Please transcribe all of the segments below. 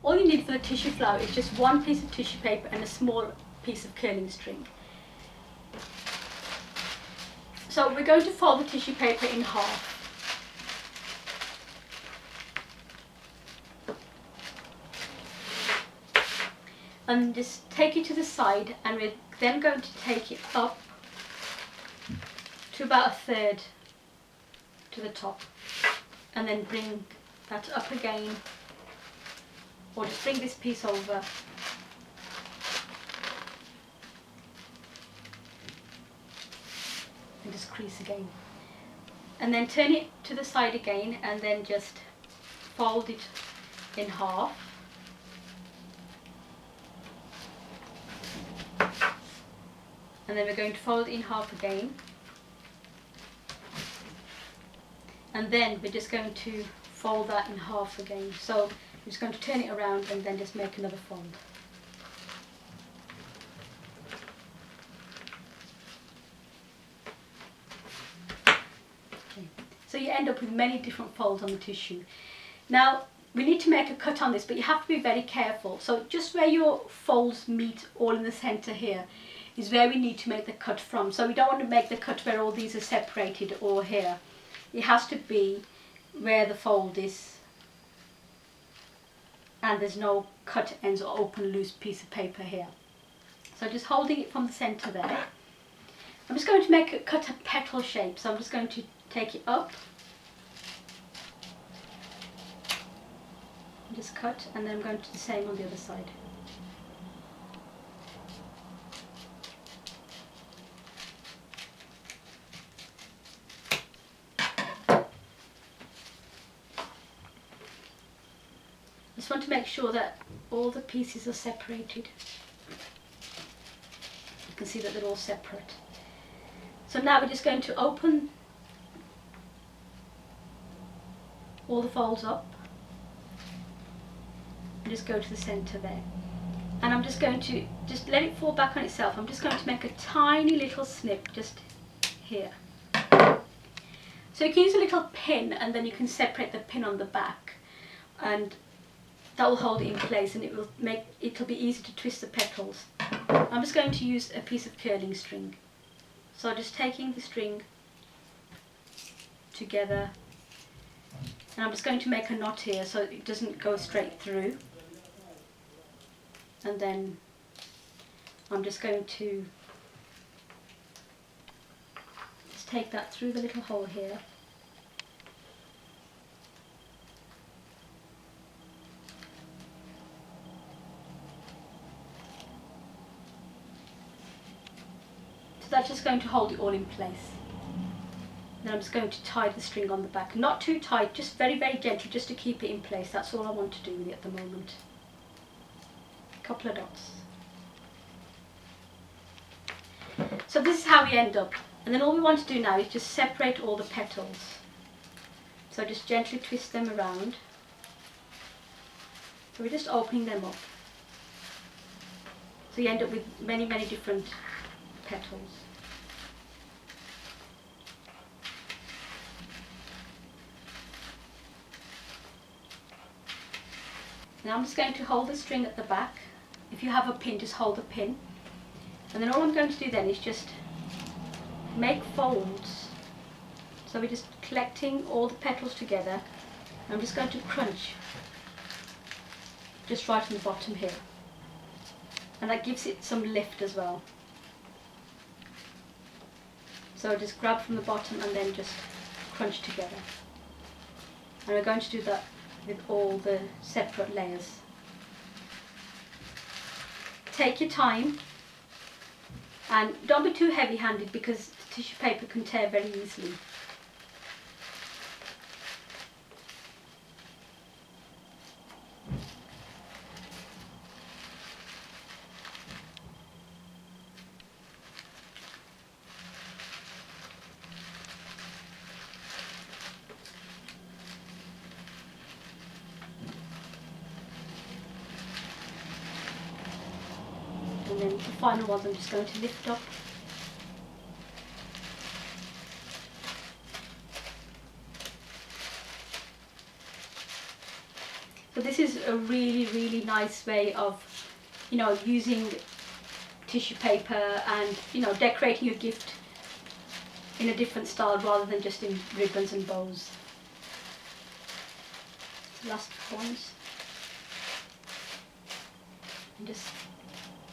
All you need for the tissue flower is just one piece of tissue paper and a small piece of curling string. So we're going to fold the tissue paper in half. And just take it to the side, and we're then going to take it up to about a third to the top, and then bring that up again, or just bring this piece over and just crease again, and then turn it to the side again, and then just fold it in half. And then we're going to fold it in half again, and then we're just going to fold that in half again. So I'm just going to turn it around and then just make another fold. Okay. So you end up with many different folds on the tissue. Now we need to make a cut on this, but you have to be very careful. So just where your folds meet all in the centre here is where we need to make the cut from. So we don't want to make the cut where all these are separated or here. It has to be where the fold is and there's no cut ends or open loose piece of paper here. So just holding it from the centre there. I'm just going to cut a petal shape. So I'm just going to take it up and just cut, and then I'm going to do the same on the other side. Just want to make sure that all the pieces are separated. You can see that they're all separate. So now we're just going to open all the folds up and just go to the centre there. And I'm just going to just let it fall back on itself. I'm just going to make a tiny little snip just here. So you can use a little pin, and then you can separate the pin on the back, and that will hold it in place, and it'll be easy to twist the petals. I'm just going to use a piece of curling string. So just taking the string together, and I'm just going to make a knot here so it doesn't go straight through. And then I'm just going to just take that through the little hole here. That's just going to hold it all in place. Then I'm just going to tie the string on the back. Not too tight, just very, very gently, just to keep it in place. That's all I want to do with it at the moment. A couple of dots. So this is how we end up. And then all we want to do now is just separate all the petals. So just gently twist them around. So we're just opening them up. So you end up with many, many different petals. Now I'm just going to hold the string at the back. If you have a pin, just hold the pin. And then all I'm going to do then is just make folds. So we're just collecting all the petals together. I'm just going to crunch just right on the bottom here. And that gives it some lift as well. So just grab from the bottom and then just crunch together. And we're going to do that with all the separate layers. Take your time, and don't be too heavy-handed because tissue paper can tear very easily. And then the final ones I'm just going to lift up. So But this is a really, really nice way of, you know, using tissue paper and, you know, decorating your gift in a different style rather than just in ribbons and bows. Last ones. And just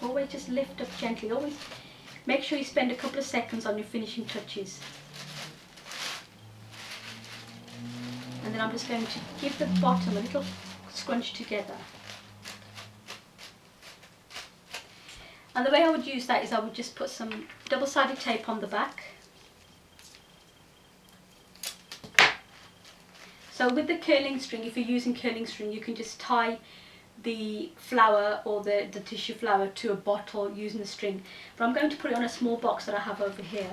always just lift up gently. Always make sure you spend a couple of seconds on your finishing touches. And then I'm just going to give the bottom a little scrunch together. And the way I would use that is I would just put some double-sided tape on the back. So with the curling string, if you're using curling string, you can just tie the flower or the tissue flower to a bottle using the string. But I'm going to put it on a small box that I have over here.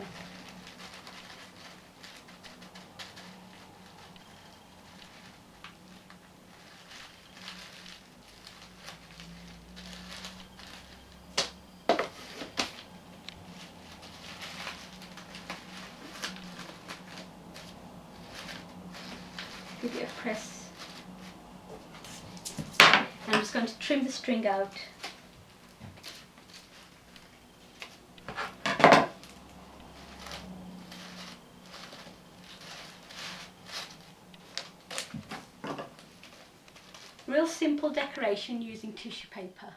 Give it a press. And I'm just going to trim the string out. Real simple decoration using tissue paper.